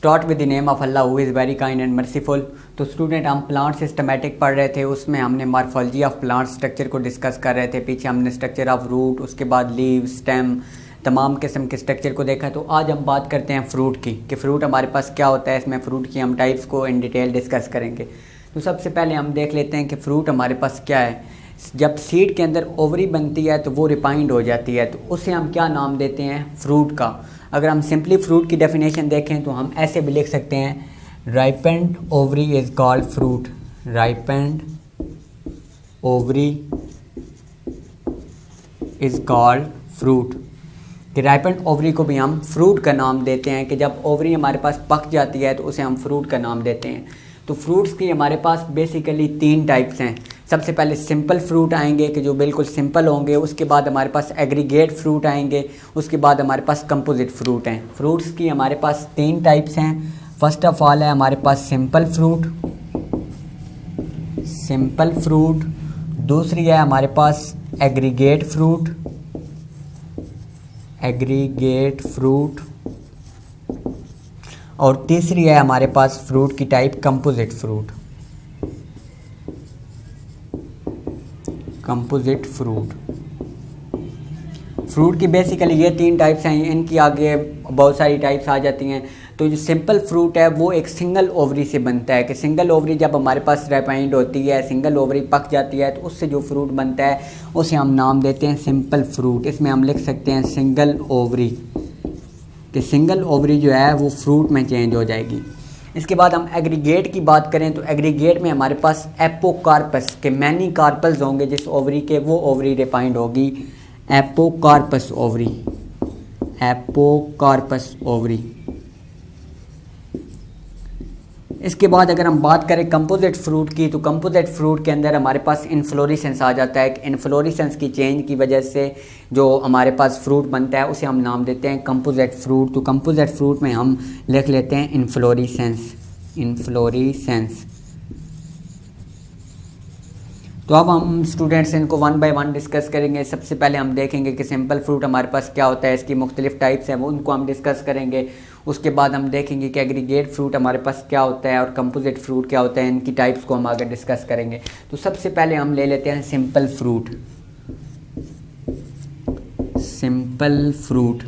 Start with the name of Allah who is very kind and merciful. तो student हम plant systematic पढ़ रहे थे, उसमें हमने मॉर्फोलॉजी ऑफ प्लांट स्ट्रक्चर को डिस्कस कर रहे थे। पीछे हमने स्ट्रक्चर ऑफ रूट, उसके बाद लीव, स्टेम, तमाम किस्म के स्ट्रक्चर को देखा। तो आज हम बात करते हैं फ्रूट की, कि फ़्रूट हमारे पास क्या होता है। इसमें फ़्रूट की हम टाइप्स को इन डिटेल डिस्कस करेंगे। तो सबसे पहले हम देख लेते हैं कि फ़्रूट हमारे पास क्या है। जब सीड के अंदर ओवरी बनती है तो वो रिपाइंड हो जाती है, तो उसे हम क्या नाम देते हैं, फ्रूट का। अगर हम सिंपली फ्रूट की डेफिनेशन देखें तो हम ऐसे भी लिख सकते हैं, ripened ovary is called fruit. Ripened ovary is called fruit. कि राइपेंड ओवरी को भी हम फ्रूट का नाम देते हैं, कि जब ओवरी हमारे पास पक जाती है तो उसे हम फ्रूट का नाम देते हैं। तो फ्रूट्स की हमारे पास बेसिकली 3 टाइप्स हैं। सबसे पहले सिंपल फ्रूट आएंगे कि जो बिल्कुल सिंपल होंगे, उसके बाद हमारे पास एग्रीगेट फ्रूट आएंगे, उसके बाद हमारे पास कंपोजिट फ्रूट हैं। फ्रूट्स की हमारे पास 3 टाइप्स हैं। फर्स्ट ऑफ ऑल है हमारे पास सिंपल फ्रूट, सिंपल फ्रूट। दूसरी है हमारे पास एग्रीगेट फ्रूट, एग्रीगेट फ्रूट। और तीसरी है हमारे पास फ्रूट की type composite fruit, composite fruit. Fruit की बेसिकली ये 3 टाइप्स हैं, इनकी आगे बहुत सारी टाइप्स आ जाती हैं। तो जो सिंपल फ्रूट है वो एक सिंगल ओवरी से बनता है, कि सिंगल ओवरी जब हमारे पास रिपाइंड होती है, सिंगल ओवरी पक जाती है, तो उससे जो फ्रूट बनता है उसे हम नाम देते हैं सिंपल फ्रूट। इसमें हम लिख सकते हैं सिंगल ओवरी, कि सिंगल ओवरी जो है वो फ्रूट में चेंज हो जाएगी। इसके बाद हम एग्रीगेट की बात करें तो एग्रीगेट में हमारे पास एपोकार्पस के मैनी कार्पल्स होंगे जिस ओवरी के, वो ओवरी रिपाइंड होगी एपोकार्पस ओवरी, एपोकार्पस ओवरी। इसके बाद अगर हम बात करें कंपोजिट फ्रूट की, तो कंपोजिट फ्रूट के अंदर हमारे पास इन्फ्लोरेसेंस आ जाता है। कि इन्फ्लोरेसेंस की चेंज की वजह से जो हमारे पास फ्रूट बनता है उसे हम नाम देते हैं कंपोजिट फ्रूट। तो कंपोजिट फ्रूट में हम लिख लेते हैं इन्फ्लोरेसेंस, इन्फ्लोरेसेंस। तो अब हम स्टूडेंट्स इनको 1 बाय 1 डिस्कस करेंगे। सबसे पहले हम देखेंगे कि सिंपल फ्रूट हमारे पास क्या होता है, इसकी मुख्तलिफ टाइप्स हैं, वो उनको हम डिस्कस करेंगे। उसके बाद हम देखेंगे कि एग्रीगेट फ्रूट हमारे पास क्या होता है और कंपोजिट फ्रूट क्या होता है, इनकी टाइप्स को हम आगे डिस्कस करेंगे। तो सबसे पहले हम ले लेते हैं सिंपल फ्रूट। सिंपल फ्रूट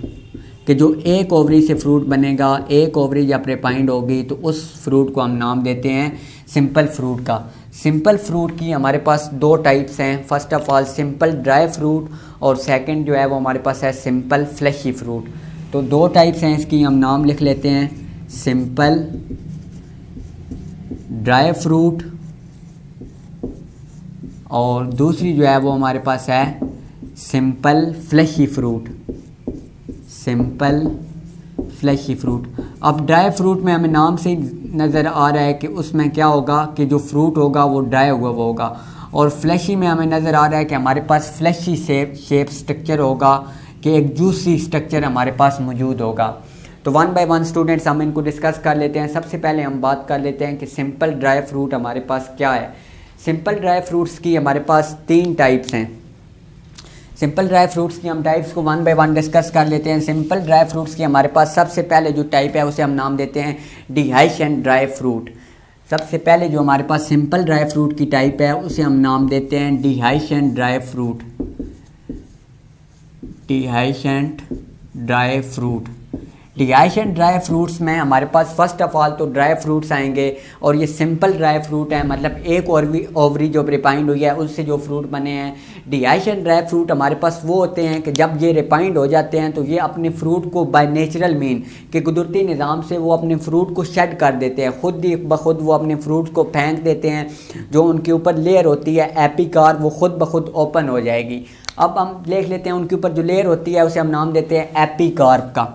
कि जो एक ओवरी से फ्रूट बनेगा, एक ओवरी जब रिपाइंड होगी तो उस फ्रूट को हम नाम देते हैं सिंपल फ्रूट का। सिंपल फ्रूट की हमारे पास 2 टाइप्स हैं। First of all simple dry fruit, और सेकंड जो है वो हमारे पास है सिंपल फ्लैशी फ्रूट। तो 2 टाइप्स हैं इसकी, हम नाम लिख लेते हैं सिंपल ड्राई फ्रूट, और दूसरी जो है वो हमारे पास है simple fleshy fruit, simple fleshy fruit. अब ड्राई फ्रूट में हमें नाम से नज़र आ रहा है कि उसमें क्या होगा, कि जो फ्रूट होगा वो ड्राई हुआ वो होगा। और फ्लैशी में हमें नज़र आ रहा है कि हमारे पास फ्लैशी शेप स्ट्रक्चर होगा, कि एक जूसी स्ट्रक्चर हमारे पास मौजूद होगा। तो 1 बाय 1 स्टूडेंट्स हम इनको डिस्कस कर लेते हैं। सबसे पहले हम बात कर लेते हैं कि सिंपल ड्राई फ्रूट हमारे पास क्या है। सिंपल ड्राई फ्रूट्स की हमारे पास 3 टाइप्स हैं। सिंपल ड्राई फ्रूट्स की हम टाइप्स को 1 बाय 1 डिस्कस कर लेते हैं। सिंपल ड्राई फ्रूट्स की हमारे पास सबसे पहले जो टाइप है उसे हम नाम देते हैं डिहाइशन ड्राई फ्रूट। सबसे पहले जो हमारे पास सिंपल ड्राई फ्रूट की टाइप है उसे हम नाम देते हैं dehiscent dry fruit, dehiscent dry fruit. Dehiscent dry fruits में हमारे पास फर्स्ट ऑफ ऑल तो ड्राई फ्रूट्स आएंगे, और ये सिंपल ड्राई फ्रूट है, मतलब एक ओवरी जो रिपाइंड हुई है उससे जो फ्रूट बने हैं। डिहाइशेंट ड्राई फ्रूट हमारे पास वो होते हैं कि जब ये रिपाइंड हो जाते हैं तो ये अपने फ्रूट को बाय नेचुरल मीन के कुदरती निज़ाम से वो अपने फ्रूट को शेड कर देते हैं, खुद ही बखुद वो अपने फ्रूट को फेंक देते हैं। जो उनके ऊपर लेयर होती है एपिकार, वो खुद ब खुद ओपन हो जाएगी। अब हम देख लेते हैं उनके ऊपर जो लेयर होती है उसे हम नाम देते हैं एपिकार्प का,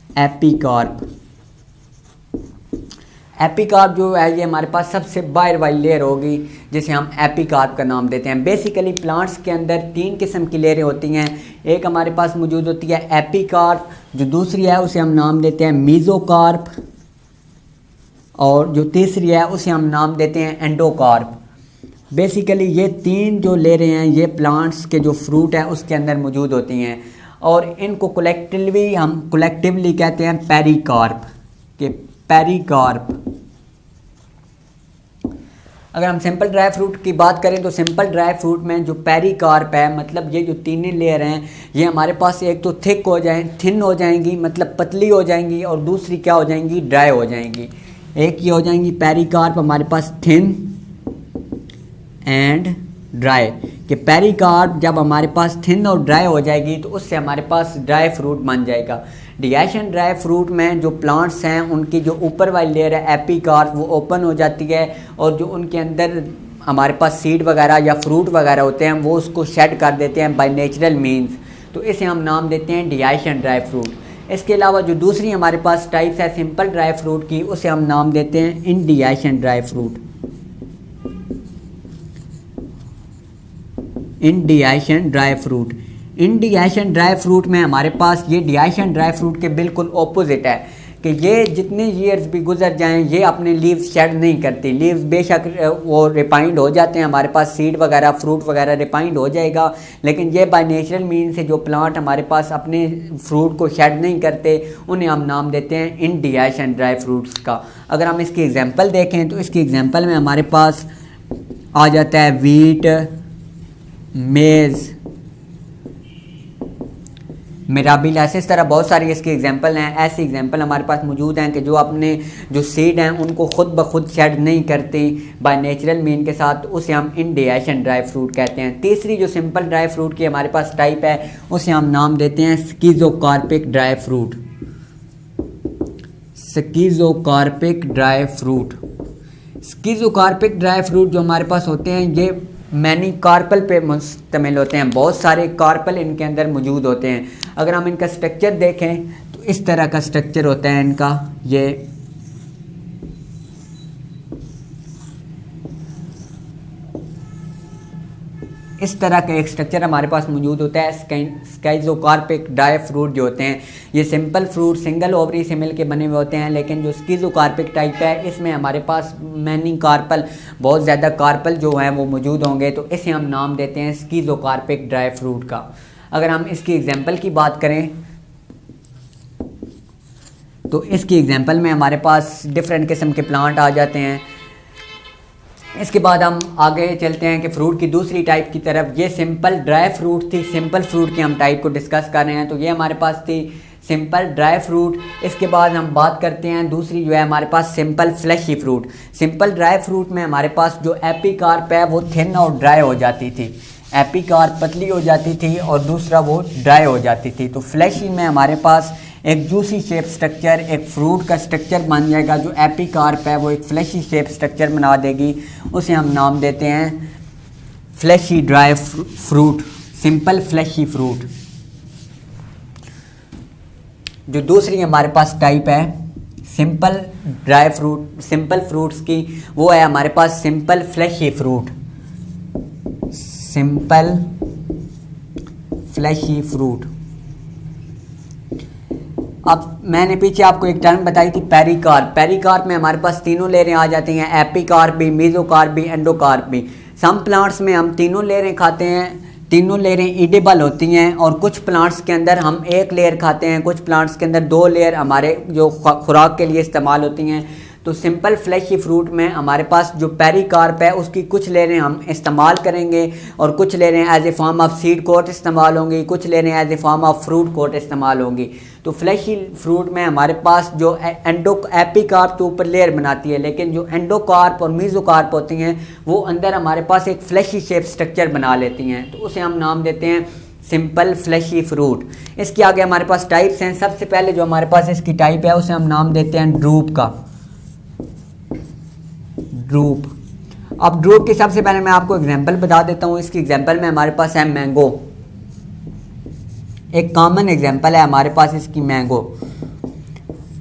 एपिकार्प। एपिकार्प जो है ये हमारे पास सबसे बाहर वाली लेयर होगी जिसे हम एपिकार्प का नाम देते हैं। बेसिकली प्लांट्स के अंदर 3 किस्म की लेयरें होती हैं। एक हमारे पास मौजूद होती है एपिकार्प, जो दूसरी है उसे हम नाम देते हैं मीजोकार्प, और जो तीसरी है उसे हम नाम देते हैं एंडोकार्प। बेसिकली ये 3 जो लेयरें हैं ये प्लांट्स के जो फ्रूट है उसके अंदर मौजूद होती हैं, और इनको कलेक्टिवली कहते हैं पेरिकार्प, कि पेरिकार्प। अगर हम सिंपल ड्राई फ्रूट की बात करें तो सिंपल ड्राई फ्रूट में जो पेरिकार्प है, मतलब ये जो तीनों लेयर हैं ये हमारे पास एक तो थिन हो जाएंगी, मतलब पतली हो जाएंगी, और दूसरी क्या हो जाएंगी, ड्राई हो जाएंगी। एक ये हो जाएंगी पेरिकार्प हमारे पास थिन एंड ड्राई, कि पेरिकार्प जब हमारे पास थिन और ड्राई हो जाएगी तो उससे हमारे पास ड्राई फ्रूट बन जाएगा। डिहाइड्रेशन ड्राई फ्रूट में जो प्लांट्स हैं उनकी जो ऊपर वाली लेयर है एपिकार्प वो ओपन हो जाती है, और जो उनके अंदर हमारे पास सीड वगैरह या फ्रूट वगैरह होते हैं वो उसको शेड कर देते हैं बाय नेचुरल मीन्स, तो इसे हम नाम देते हैं डिहाइड्रेशन ड्राई फ्रूट। इसके अलावा जो दूसरी हमारे पास टाइप्स है सिंपल ड्राई फ्रूट की, उसे हम नाम देते हैं indehiscent dry fruit. Indehiscent dry fruit. Indehiscent dry fruit में हमारे पास ये डिहाइड्रेशन ड्राई फ्रूट के बिल्कुल ऑपोजिट है, कि ये जितने ईयर्स भी गुजर जाएं ये अपने लीव्स शेड नहीं करती। लीव्स बेशक वो रिपाइंड हो जाते हैं, हमारे पास सीड वगैरह फ्रूट वगैरह रिपाइंड हो जाएगा, लेकिन ये बाय नेचुरल मीन से जो प्लांट हमारे पास अपने फ्रूट को शेड नहीं करते उन्हें हम नाम देते हैं इनडिहाइड्रेशन ड्राई फ्रूट्स का। अगर हम इसकी एग्जांपल देखें तो इसकी एग्जांपल में हमारे पास आ जाता है वीट, मेज़, मिराबिल, इस तरह बहुत सारी इसके एग्जांपल हैं। ऐसे एग्जांपल हमारे पास मौजूद हैं कि जो अपने जो सीड हैं उनको खुद ब खुद शेड नहीं करती बाय नेचुरल मीन के साथ, उसे हम इनडिहाइड्रेशन ड्राई फ्रूट कहते हैं। तीसरी जो सिंपल ड्राई फ्रूट की हमारे पास टाइप है उसे हम नाम देते हैं schizocarpic dry fruit. Schizocarpic dry fruit. Schizocarpic dry fruit जो हमारे पास होते हैं ये मैनी कार्पल पे मुश्तमिल होते हैं, बहुत सारे कार्पल इनके अंदर मौजूद होते हैं। अगर हम इनका स्ट्रक्चर देखें तो इस तरह का स्ट्रक्चर होता है इनका, ये इस तरह का एक स्ट्रक्चर हमारे पास मौजूद होता है। स्किज़ोकार्पिक ड्राई फ्रूट जो होते हैं ये सिंपल फ्रूट सिंगल ओवरी से मिलके बने हुए होते हैं, लेकिन जो स्किज़ोकार्पिक टाइप है इसमें हमारे पास मैनी कार्पल, बहुत ज़्यादा कार्पल जो हैं वो मौजूद होंगे, तो इसे हम नाम देते हैं स्किज़ोकार्पिक ड्राई फ्रूट का। अगर हम इसकी एग्जांपल की बात करें तो इसकी एग्जांपल में हमारे पास डिफरेंट किस्म के प्लांट आ जाते हैं। इसके बाद हम आगे चलते हैं कि फ्रूट की दूसरी टाइप की तरफ। ये सिंपल ड्राई फ्रूट थी, सिंपल फ्रूट की हम टाइप को डिस्कस कर रहे हैं, तो ये हमारे पास थी सिंपल ड्राई फ्रूट। इसके बाद हम बात करते हैं दूसरी जो है हमारे पास simple fleshy fruit. Simple dry fruit में हमारे पास जो एपिकार्प है वो थिन और ड्राई हो जाती थी, एपिकार्प पतली हो जाती थी और दूसरा वो ड्राई हो जाती थी। तो फ्लैशी में हमारे पास एक जूसी शेप स्ट्रक्चर, एक फ्रूट का स्ट्रक्चर बन जाएगा। जो एपिकार्प है वो एक फ्लैशी शेप स्ट्रक्चर बना देगी, उसे हम नाम देते हैं fleshy dry fruit, simple fleshy fruit. जो दूसरी हमारे पास टाइप है simple dry fruit, simple fruits की, वो है हमारे पास simple fleshy fruit, simple fleshy fruit. अब मैंने पीछे आपको एक टर्म बताई थी पेरिकार्प। पेरिकार्प में हमारे पास तीनों लेयरें आ जाती हैं, एपिकार्प भी, मेसोकार्प भी, एंडोकार्प भी। सम प्लांट्स में हम तीनों लेयरें खाते हैं, तीनों लेयरें ईडेबल होती हैं, और कुछ प्लांट्स के अंदर हम एक लेयर खाते हैं, कुछ प्लांट्स के अंदर दो लेयर हमारे जो खुराक के लिए इस्तेमाल होती हैं। तो सिंपल फ्लैशी फ्रूट में हमारे पास जो पेरिकार्प है उसकी कुछ लेयरें हम इस्तेमाल करेंगे और कुछ लेयरें as a form of seed coat इस्तेमाल होंगी, कुछ लेयरें as a form of fruit coat इस्तेमाल होंगी। तो फ्लैशी फ्रूट में हमारे पास जो एपिकार्प तो ऊपर लेयर बनाती है, लेकिन जो एंडोकार्प और मेसोकार्प होती हैं वो अंदर हमारे पास एक फ्लैशी शेप स्ट्रक्चर बना लेती हैं, तो उसे हम नाम देते हैं सिंपल फ्लैशी फ्रूट। इसके आगे हमारे पास टाइप्स हैं। सबसे पहले जो हमारे पास इसकी टाइप है उसे हम नाम देते हैं ड्रूप का, ड्रूप। अब ड्रूप की सबसे पहले मैं आपको एग्जांपल बता देता हूँ। इसकी एग्जांपल में हमारे पास है मैंगो, एक कॉमन एग्जांपल है हमारे पास इसकी मैंगो।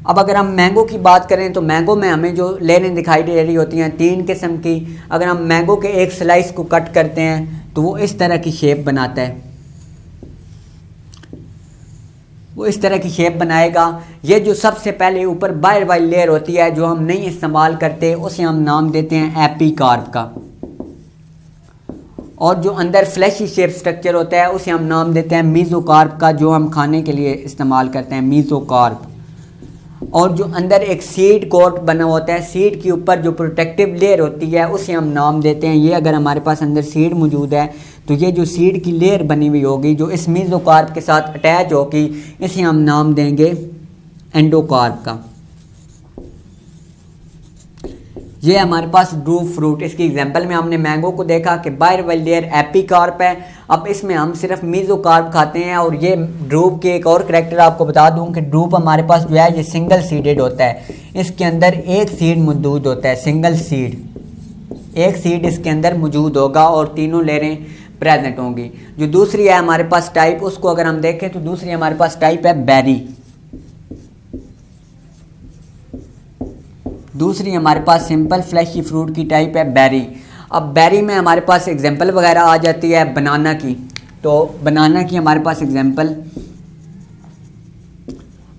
अब अगर हम मैंगो की बात करें तो मैंगो में हमें जो लेयरें दिखाई दे रही होती हैं तीन किस्म की। अगर हम मैंगो के एक स्लाइस को कट करते हैं तो वो इस तरह की शेप बनाता है, वो इस तरह की शेप बनाएगा। ये जो सबसे पहले ऊपर बाहर वाली लेयर होती है जो हम नहीं इस्तेमाल करते उसे हम नाम देते हैं एपिकार्प का, और जो अंदर फ्लैशी शेप स्ट्रक्चर होता है उसे हम नाम देते हैं मेसोकार्प का, जो हम खाने के लिए इस्तेमाल करते हैं, मेसोकार्प। और जो अंदर एक सीड कोट बना होता है, सीड के ऊपर जो प्रोटेक्टिव लेयर होती है उसे हम नाम देते हैं, ये अगर हमारे पास अंदर सीड मौजूद है तो ये जो सीड की लेयर बनी हुई होगी जो इस मेसोकार्प के साथ अटैच होगी, इसे हम नाम देंगे एंडोकार्प का। ये हमारे पास ड्रूप फ्रूट, इसकी एग्जांपल में हमने मैंगो को देखा कि बाहर वाली लेयर एपिकार्प है। अब इसमें हम सिर्फ मेसोकार्प खाते हैं। और ये ड्रूप के एक और करैक्टर आपको बता दूं कि ड्रूप हमारे पास जो है ये सिंगल सीडेड होता है, इसके अंदर एक सीड मौजूद होता है, सिंगल सीड, एक सीड इसके अंदर मौजूद होगा और तीनों लेयरें प्रेजेंट होंगी। जो दूसरी है हमारे पास टाइप, उसको अगर हम देखें तो दूसरी हमारे पास टाइप है बेरी। दूसरी हमारे पास सिंपल फ्लैशी फ्रूट की टाइप है बेरी। अब बेरी में हमारे पास एग्जांपल वगैरह आ जाती है बनाना की, तो बनाना की हमारे पास एग्जांपल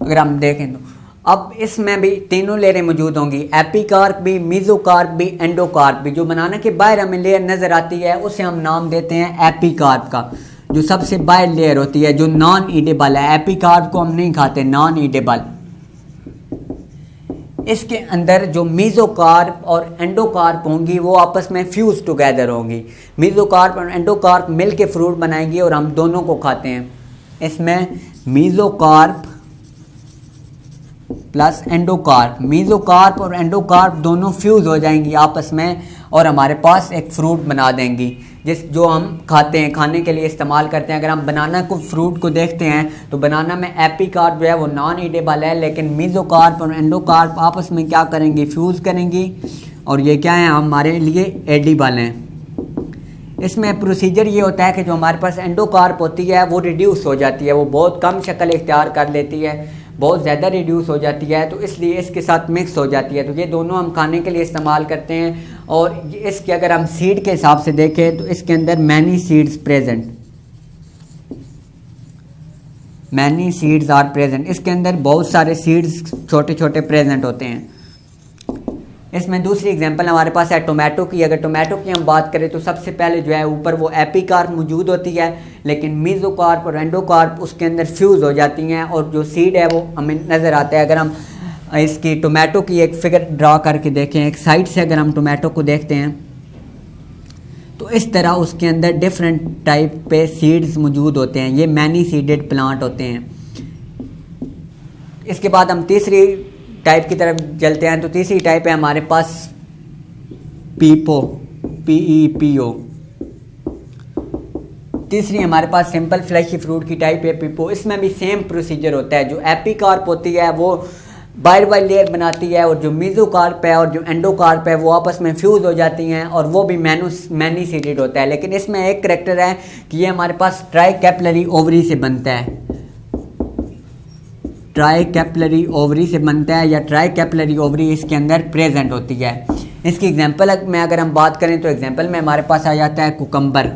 अगर हम देखें तो अब इसमें भी तीनों लेयरें मौजूद होंगी, एपिकार्प भी, मेसोकार्प भी, एंडोकार्प भी। जो बनाना के बाहर हमें लेयर नज़र आती है उसे हम नाम देते हैं एपिकार्प का, जो सबसे बाहर लेयर होती है जो नॉन ईडेबल है। एपिकार्प को हम नहीं खाते, नॉन ईडेबल। इसके अंदर जो मेसोकार्प और एंडोकार्प होंगी वो आपस में फ्यूज टुगेदर होंगी। मेसोकार्प और एंडोकार्प मिल के फ्रूट बनाएंगी और हम दोनों को खाते हैं। इसमें मेसोकार्प प्लस एंडोकार्प, मेसोकार्प और एंडोकार्प दोनों फ्यूज हो जाएंगी आपस में और हमारे पास एक फ्रूट बना देंगी जो हम खाते हैं, खाने के लिए इस्तेमाल करते हैं। अगर हम बनाना को फ्रूट को देखते हैं तो बनाना में एपिकार्प जो है वो नॉन ईडेबल है, लेकिन मेसोकार्प और एंडोकार्प आपस में क्या करेंगी, फ्यूज़ करेंगी और ये क्या है, हमारे लिए एडिबल हैं। इसमें प्रोसीजर ये होता है कि जो हमारे पास एंडोकार्प होती है वो रिड्यूस हो जाती है, वो बहुत कम शक्ल इख्तियार कर लेती है, बहुत ज़्यादा रिड्यूस हो जाती है, तो इसलिए इसके साथ मिक्स हो जाती है। तो ये दोनों हम खाने के लिए इस्तेमाल करते हैं। और इसके अगर हम सीड के हिसाब से देखें तो इसके अंदर many seeds present, many seeds are present, इसके अंदर बहुत सारे सीड्स छोटे छोटे प्रेजेंट होते हैं। इसमें दूसरी एग्जांपल हमारे पास है टोमेटो की। अगर टोमेटो की हम बात करें तो सबसे पहले जो है ऊपर वो एपिकार्प मौजूद होती है, लेकिन मेसोकार्प और एंडोकार्प उसके अंदर फ्यूज़ हो जाती हैं और जो सीड है वो हमें नज़र आता है। अगर हम इसकी टोमेटो की एक फिगर ड्रा करके देखें, एक साइड से अगर हम टोमेटो को देखते हैं तो इस तरह उसके अंदर डिफरेंट टाइप पे सीड्स मौजूद होते हैं, ये मैनी सीडेड प्लांट होते हैं। इसके बाद हम तीसरी टाइप की तरफ चलते हैं। तो तीसरी टाइप है हमारे पास पीपो, PEPO। तीसरी हमारे पास सिंपल फ्लैशी फ्रूट की टाइप है पीपो। इसमें भी सेम प्रोसीजर होता है, जो एपिकार्प होती है वो बाहर वाली लेयर बनाती है और जो मेसोकार्प है और जो एंडोकार्प है वो आपस में फ्यूज हो जाती हैं और वो भी मैनी सीडेड होता है। लेकिन इसमें एक करैक्टर है कि ये हमारे पास ट्राई कैपिलरी ओवरी से बनता है, ट्राई कैपिलरी ओवरी से बनता है या ट्राई कैपिलरी ओवरी इसके अंदर प्रेजेंट होती है। इसकी एग्जांपल में अगर हम बात करें तो एग्जांपल में हमारे पास आ जाता है कुकम्बर।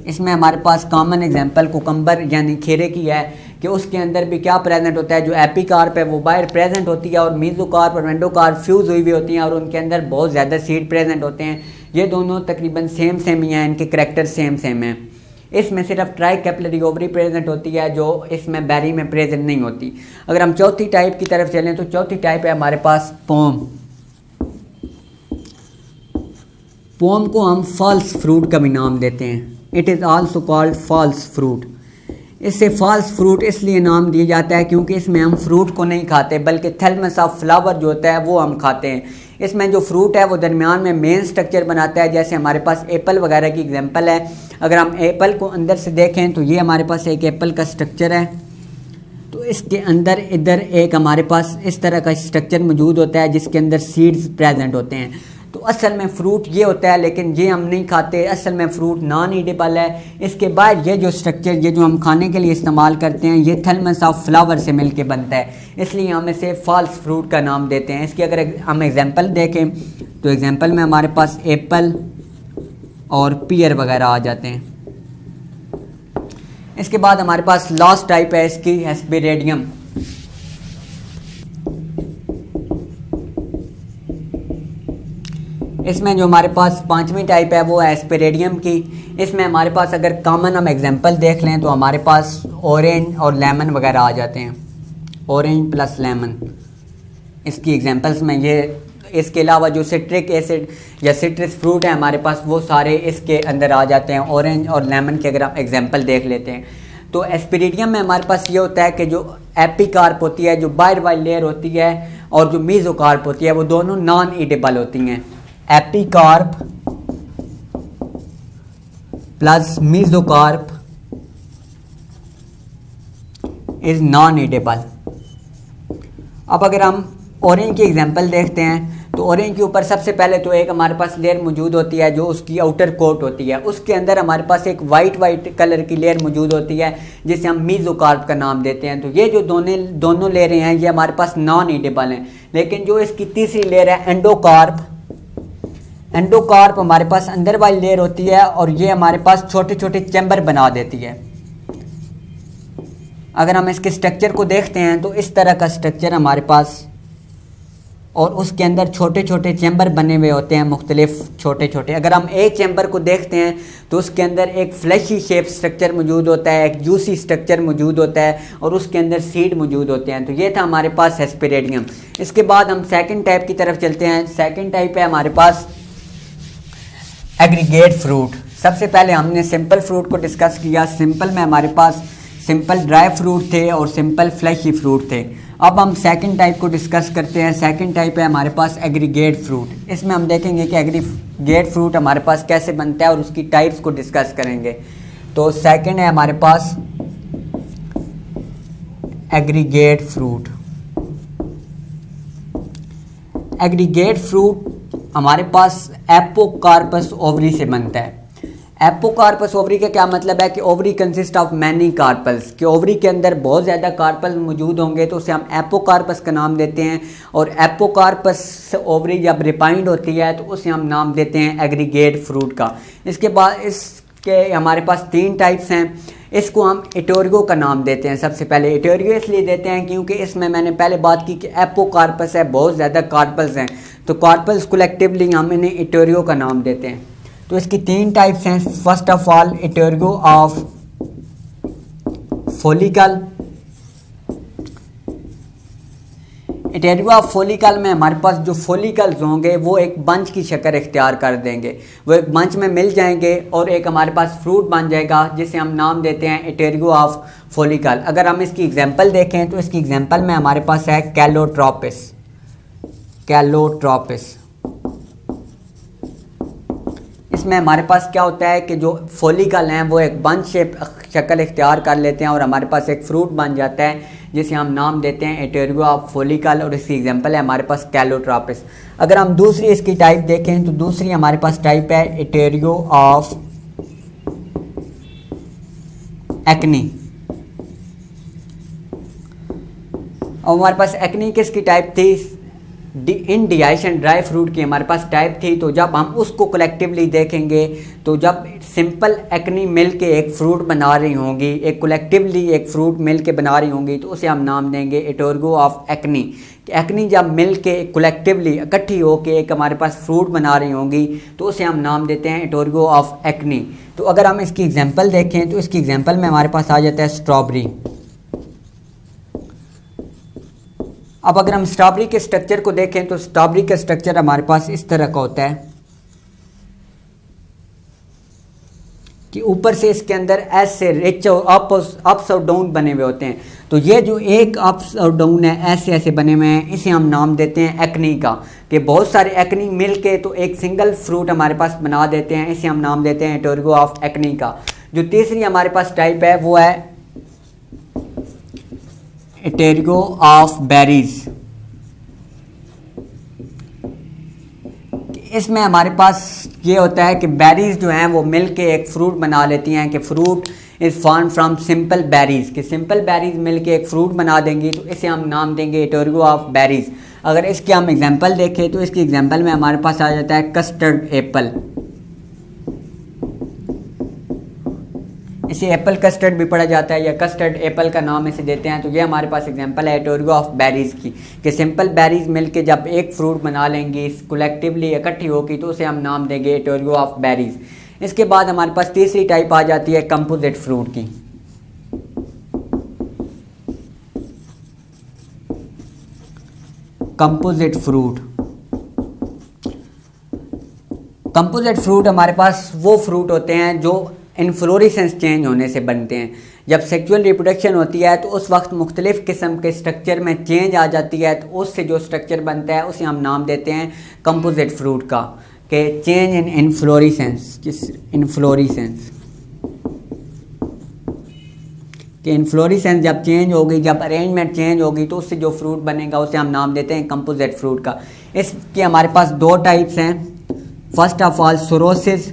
इसमें हमारे पास कॉमन एग्जांपल कुकम्बर यानी खीरे की है कि उसके अंदर भी क्या प्रेजेंट होता है, जो एपिकार्प है वो बाहर प्रेजेंट होती है और मेसोकार्प और एंडोकार्प फ्यूज हुई होती हैं और उनके अंदर बहुत ज़्यादा सीड प्रेजेंट होते हैं। ये दोनों तकरीबन सेम ही हैं, इनके करैक्टर सेम हैं। इसमें सिर्फ ट्राई कैपिलरी ओवरी प्रेजेंट होती है जो इसमें बेरी में प्रेजेंट नहीं होती। अगर हम चौथी टाइप की तरफ चलें तो चौथी टाइप है हमारे पास पोम। पोम को हम फॉल्स फ्रूट का भी नाम देते हैं, it is also called false fruit. इससे फॉल्स फ्रूट इसलिए नाम दिया जाता है क्योंकि इसमें हम फ्रूट को नहीं खाते बल्कि थैलमस ऑफ फ्लावर जो होता है वो हम खाते हैं। इसमें जो फ्रूट है वो दरमियान में मेन स्ट्रक्चर बनाता है, जैसे हमारे पास एप्पल वगैरह की एग्जांपल है। अगर हम एप्पल को अंदर से देखें तो ये हमारे पास एक एप्पल का स्ट्रक्चर है, तो इसके अंदर इधर एक हमारे पास इस तरह का स्ट्रक्चर मौजूद होता है जिसके अंदर सीड्स प्रेजेंट होते हैं। तो असल में फ़्रूट ये होता है, लेकिन ये हम नहीं खाते। असल में फ़्रूट नॉन ईडेबल है। इसके बाद ये जो स्ट्रक्चर ये जो हम खाने के लिए इस्तेमाल करते हैं ये थैलमस ऑफ फ्लावर से मिलके बनता है, इसलिए हम इसे फॉल्स फ्रूट का नाम देते हैं। इसकी अगर हम एग्जांपल देखें तो एग्जांपल में हमारे पास एप्पल और पियर वगैरह आ जाते हैं। इसके बाद हमारे पास लास्ट टाइप है इसकी हेस्पेरिडियम। इसमें जो हमारे पास पांचवी टाइप है वो है एस्पेरेडियम की। इसमें हमारे पास अगर कॉमन हम एग्जांपल देख लें तो हमारे पास ऑरेंज और लेमन वगैरह आ जाते हैं, ऑरेंज प्लस लेमन इसकी एग्जांपल्स में ये। इसके अलावा जो सिट्रिक एसिड या सिट्रस फ्रूट है हमारे पास वो सारे इसके अंदर आ जाते हैं, ऑरेंज और लेमन के अगर हम एग्जांपल देख लेते हैं। तो एस्पेरेडियम में हमारे पास ये होता है कि जो एपिकार्प होती है, जो बाहर वाली लेयर होती है, और जो मीजोकार्प होती है वो दोनों नॉन ईडेबल होती हैं। Epicarp plus mesocarp is non edible. अब अगर हम ऑरेंज की एग्जांपल देखते हैं तो ऑरेंज के ऊपर सबसे पहले तो एक हमारे पास लेयर मौजूद होती है जो उसकी आउटर कोट होती है, उसके अंदर हमारे पास एक वाइट कलर की लेयर मौजूद होती है जिसे हम मीजोकार्प का नाम देते हैं। तो ये जो दोनों लेयरें हैं ये हमारे पास नॉन ईडेबल हैं। लेकिन जो इसकी तीसरी लेयर है एंडोकार्प, एंडोकार्प हमारे पास अंदर वाली लेयर होती है और ये हमारे पास छोटे छोटे चैम्बर बना देती है। अगर हम इसके स्ट्रक्चर को देखते हैं तो इस तरह का स्ट्रक्चर हमारे पास, और उसके अंदर छोटे छोटे चैम्बर बने हुए होते हैं मुख्तलिफ छोटे छोटे। अगर हम एक चैम्बर को देखते हैं तो उसके अंदर एक फ्लैशी शेप स्ट्रक्चर मौजूद होता है, एक जूसी स्ट्रक्चर मौजूद होता है और उसके अंदर सीड मौजूद होते हैं। तो ये था हमारे पास एस्पेरेडियम। इसके बाद हम सेकंड टाइप की तरफ चलते हैं। सेकंड टाइप है हमारे पास एग्रीगेट फ्रूट। सबसे पहले हमने सिंपल फ्रूट को डिस्कस किया। सिंपल में हमारे पास सिंपल ड्राई फ्रूट थे और सिंपल फ्लैशी फ्रूट थे। अब हम सेकंड टाइप को डिस्कस करते हैं। सेकंड टाइप है हमारे पास एग्रीगेट फ्रूट। इसमें हम देखेंगे कि एग्रीगेट फ्रूट हमारे पास कैसे बनता है और उसकी टाइप्स को डिस्कस करेंगे। तो सेकंड है हमारे पास एग्रीगेट फ्रूट। एग्रीगेट फ्रूट हमारे पास एपोकार्पस ओवरी से बनता है। एपोकार्पस ओवरी का क्या मतलब है कि ovary consist of many carpels, कि ओवरी के अंदर बहुत ज़्यादा कार्पल्स मौजूद होंगे तो उसे हम एपोकार्पस का नाम देते हैं। और एपोकार्पस ओवरी जब रिपाइंड होती है तो उसे हम नाम देते हैं एग्रीगेट फ्रूट का। इसके बाद इसके हमारे पास तीन टाइप्स हैं। इसको हम इटोरियो का नाम देते हैं। सबसे पहले इटोरियो इसलिए देते हैं क्योंकि इसमें मैंने पहले बात की कि एपोकार्पस है, बहुत ज़्यादा कार्पल्स हैं, तो कार्पल्स कलेक्टिवली हम इन्हें इटोरियो का नाम देते हैं। तो इसकी तीन टाइप्स हैं। First of all etaerio of follicle. Etaerio of follicle में हमारे पास जो फोलिकल्स होंगे वो एक बंच की शक्ल इख्तियार कर देंगे, वो एक बंच में मिल जाएंगे और एक हमारे पास फ्रूट बन जाएगा जिसे हम नाम देते हैं इटोरियो ऑफ फोलिकल। अगर हम इसकी एग्जांपल देखें तो इसकी एग्जांपल में हमारे पास है कैलोट्रोपिस। कैलोट्रोपिस इसमें हमारे पास क्या होता है कि जो फोलिकल हैं वो एक बंच शेप शक्ल इख्तियार कर लेते हैं और हमारे पास एक फ्रूट बन जाता है जिसे हम नाम देते हैं इटोरियो ऑफ फोलिकल, और इसकी एग्जांपल है हमारे पास कैलोट्रोपिस। अगर हम दूसरी इसकी टाइप देखें तो दूसरी हमारे पास टाइप है इटोरियो ऑफ एक्नी। और हमारे पास एक्नी किसकी टाइप थी? इंडियाशन ड्राई फ्रूट की हमारे पास टाइप थी। तो जब हम उसको कलेक्टिवली देखेंगे तो जब सिंपल एक्नी मिल के एक फ्रूट बना रही होंगी, एक कलेक्टिवली एक फ्रूट मिल के बना रही होंगी तो उसे हम नाम देंगे इटोरियो ऑफ एक्नी। एक्नी जब मिल के कलेक्टिवली इकट्ठी होके एक हमारे पास फ्रूट बना रही होंगी तो उसे हम नाम देते हैं इटोरियो ऑफ एक्नी। तो अगर हम इसकी एग्जांपल देखें तो इसकी एग्जांपल में हमारे पास आ जाता है स्ट्रॉबेरी। अब अगर हम स्ट्रॉबेरी के स्ट्रक्चर को देखें तो स्ट्रॉबेरी का स्ट्रक्चर हमारे पास इस तरह का होता है कि ऊपर से इसके अंदर एस से रिच और अप्स और डाउन बने हुए होते हैं। तो ये जो एक अप्स और डाउन है ऐसे ऐसे बने हुए हैं, इसे हम नाम देते हैं एक्नी का। कि बहुत सारे एक्नी मिल के तो एक सिंगल फ्रूट हमारे पास बना देते हैं, इसे हम नाम देते हैं इटोरियो ऑफ एक्नी का। जो तीसरी हमारे पास टाइप है वो है इटोरियो ऑफ बेरीज। इसमें हमारे पास ये होता है कि बेरीज जो हैं वो मिलके एक फ्रूट बना लेती हैं, कि fruit is form from simple berries, कि सिंपल बेरीज मिलके एक फ्रूट बना देंगी तो इसे हम नाम देंगे इटोरियो ऑफ बेरीज। अगर इसकी हम एग्जांपल देखें तो इसकी एग्जांपल में हमारे पास आ जाता है कस्टर्ड एप्पल। इसे एप्पल कस्टर्ड भी पढ़ा जाता है या कस्टर्ड एप्पल का नाम इसे देते हैं। तो ये हमारे पास एग्जांपल है एटोरियो ऑफ बेरीज़ की, कि सिंपल बेरीज मिलके जब एक फ्रूट बना लेंगी, कलेक्टिवली इकट्ठी होगी, तो उसे हम नाम देंगे एटोरियो ऑफ बेरीज। इसके बाद हमारे पास तीसरी टाइप आ जाती है कंपोजिट फ्रूट की। कंपोजिट फ्रूट, कंपोजिट फ्रूट हमारे पास वो फ्रूट होते हैं जो इन्फ्लोरेसेंस चेंज होने से बनते हैं। जब सेक्सुअल रिप्रोडक्शन होती है तो उस वक्त मुख्तलिफ़ किस्म के स्ट्रक्चर में चेंज आ जाती है, तो उससे जो स्ट्रक्चर बनता है उसे हम नाम देते हैं कंपोजिट फ्रूट का, कि चेंज इन इन्फ्लोरेसेंस, इन्फ्लोरेसेंस कि इन्फ्लोरेसेंस जब चेंज होगी, जब अरेंजमेंट चेंज होगी, तो उससे जो फ्रूट बनेगा उसे हम नाम देते हैं कंपोजिट फ्रूट का। इसके हमारे पास दो टाइप्स हैं। First of all sorosis.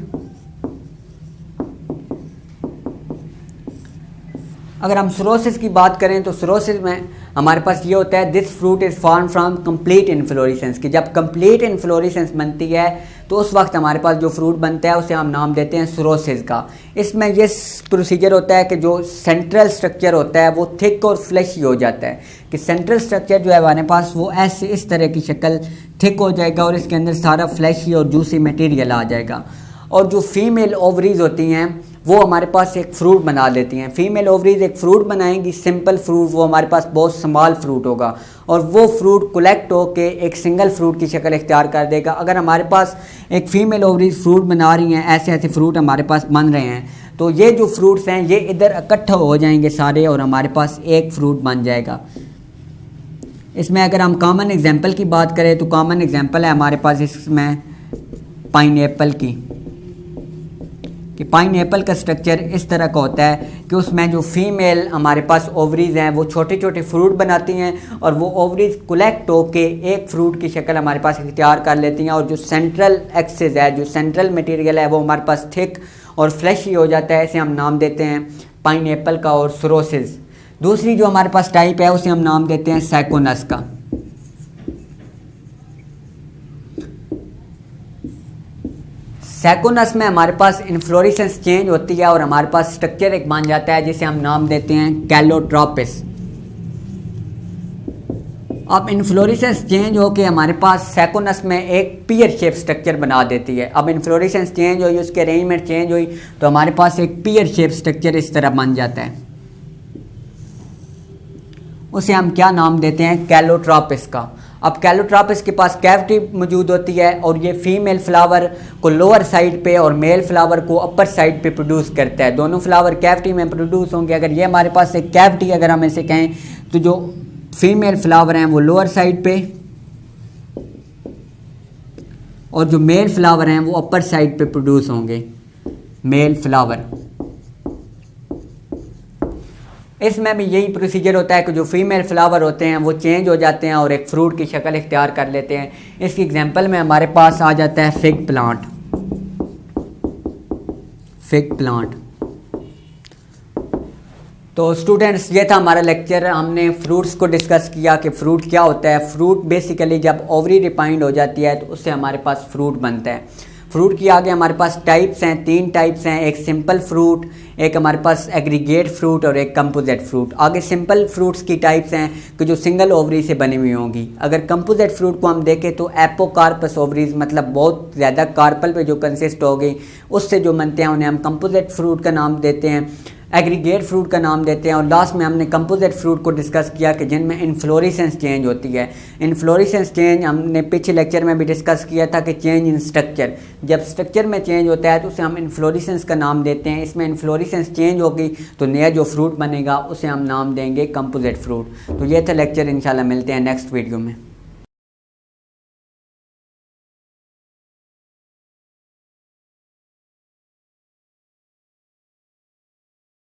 अगर हम सोरोसिस की बात करें तो सोरोसिस में हमारे पास ये होता है this fruit is form from complete inflorescence, कि जब कंप्लीट इन्फ्लोरेसेंस बनती है तो उस वक्त हमारे पास जो फ्रूट बनता है उसे हम नाम देते हैं सोरोसिस का। इसमें ये प्रोसीजर होता है कि जो सेंट्रल स्ट्रक्चर होता है वो थिक और फ्लैशी हो जाता है, कि सेंट्रल स्ट्रक्चर जो है हमारे पास वो ऐसे इस तरह की शक्ल थिक हो जाएगा और इसके अंदर सारा फ्लैशी और जूसी मटेरियल आ जाएगा। और जो फीमेल ओवरीज होती हैं वो हमारे पास एक फ्रूट बना देती हैं। फीमेल ओवरीज एक फ्रूट बनाएंगी, सिंपल फ्रूट, वो हमारे पास बहुत स्मॉल फ्रूट होगा और वो फ्रूट कलेक्ट होके एक सिंगल फ्रूट की शक्ल इख्तियार कर देगा। अगर हमारे पास एक फीमेल ओवरीज फ्रूट बना रही हैं, ऐसे ऐसे फ्रूट हमारे पास बन रहे हैं, तो ये जो फ्रूट्स हैं ये इधर इकट्ठा हो जाएंगे सारे और हमारे पास एक फ्रूट बन जाएगा। इसमें अगर हम कॉमन एग्जाम्पल की बात करें तो कॉमन एग्जाम्पल है हमारे पास इसमें पाइनएप्पल की, कि पाइनएप्पल का स्ट्रक्चर इस तरह का होता है कि उसमें जो फीमेल हमारे पास ओवरीज हैं वो छोटे छोटे फ्रूट बनाती हैं और वो ओवरीज कलेक्ट होके एक फ्रूट की शक्ल हमारे पास इख्तियार कर लेती हैं। और जो सेंट्रल एक्सिस है, जो सेंट्रल मटेरियल है, वो हमारे पास थिक और फ्लैशी हो जाता है। इसे हम नाम देते हैं पाइनएप्पल का और सोरोसिस। दूसरी जो हमारे पास टाइप है उसे हम नाम देते हैं सैकोनस का। सैकोनस में हमारे पास इन्फ्लोरेसेंस चेंज होती है और हमारे पास स्ट्रक्चर एक बन जाता है जिसे हम नाम देते हैं कैलोट्रोपिस। अब इन्फ्लोरेसेंस चेंज होके हमारे पास सैकोनस में एक पीयर शेप स्ट्रक्चर बना देती है। अब इन्फ्लोरेसेंस चेंज हुई, उसकी अरेंजमेंट चेंज हुई, तो हमारे पास एक पीयर शेप स्ट्रक्चर इस तरह बन जाता है। उसे हम क्या नाम देते हैं, कैलोट्रोपिस का। अब कैलोट्रोपिस के पास कैविटी मौजूद होती है और ये फीमेल फ्लावर को लोअर साइड पे और मेल फ्लावर को अपर साइड पे प्रोड्यूस करता है। दोनों फ्लावर कैविटी में प्रोड्यूस होंगे। अगर ये हमारे पास एक कैविटी अगर हम ऐसे कहें तो जो फीमेल फ्लावर हैं वो लोअर साइड पे और जो मेल फ्लावर हैं वो अपर साइड पे प्रोड्यूस होंगे, मेल फ्लावर। इसमें भी यही प्रोसीजर होता है कि जो फीमेल फ्लावर होते हैं वो चेंज हो जाते हैं और एक फ्रूट की शक्ल इख्तियार कर लेते हैं। इसकी एग्जांपल में हमारे पास आ जाता है फिग प्लांट। Fig plant. तो स्टूडेंट्स, ये था हमारा लेक्चर। हमने फ्रूट्स को डिस्कस किया कि फ्रूट क्या होता है। फ्रूट बेसिकली जब ओवरी रिफाइंड हो जाती है तो उससे हमारे पास फ्रूट बनता है। फ्रूट की आगे हमारे पास टाइप्स हैं, 3 टाइप्स हैं, एक सिंपल फ्रूट, एक हमारे पास एग्रीगेट फ्रूट और एक कंपोजिट फ्रूट। आगे सिंपल फ्रूट्स की टाइप्स हैं कि जो सिंगल ओवरी से बनी हुई होंगी। अगर कंपोजिट फ्रूट को हम देखें तो एपोकार्पस ओवरीज, मतलब बहुत ज़्यादा कार्पल पे जो कंसिस्ट होगी उससे जो बनते हैं उन्हें हम कंपोजिट फ्रूट का नाम देते हैं, एग्रीगेट फ्रूट का नाम देते हैं। और लास्ट में हमने कंपोजिट फ्रूट को डिस्कस किया कि जिनमें इन्फ्लोरेसेंस चेंज होती है। इन्फ्लोरेसेंस चेंज हमने पिछले लेक्चर में भी डिस्कस किया था कि चेंज इन स्ट्रक्चर, जब स्ट्रक्चर में चेंज होता है तो उसे हम इन्फ्लोरेसेंस का नाम देते हैं। इसमें इन्फ्लोरेसेंस चेंज होगी तो नया जो फ्रूट बनेगा उसे हम नाम देंगे कंपोजिट फ्रूट। तो ये था लेक्चर, इंशाल्लाह मिलते हैं नेक्स्ट वीडियो में।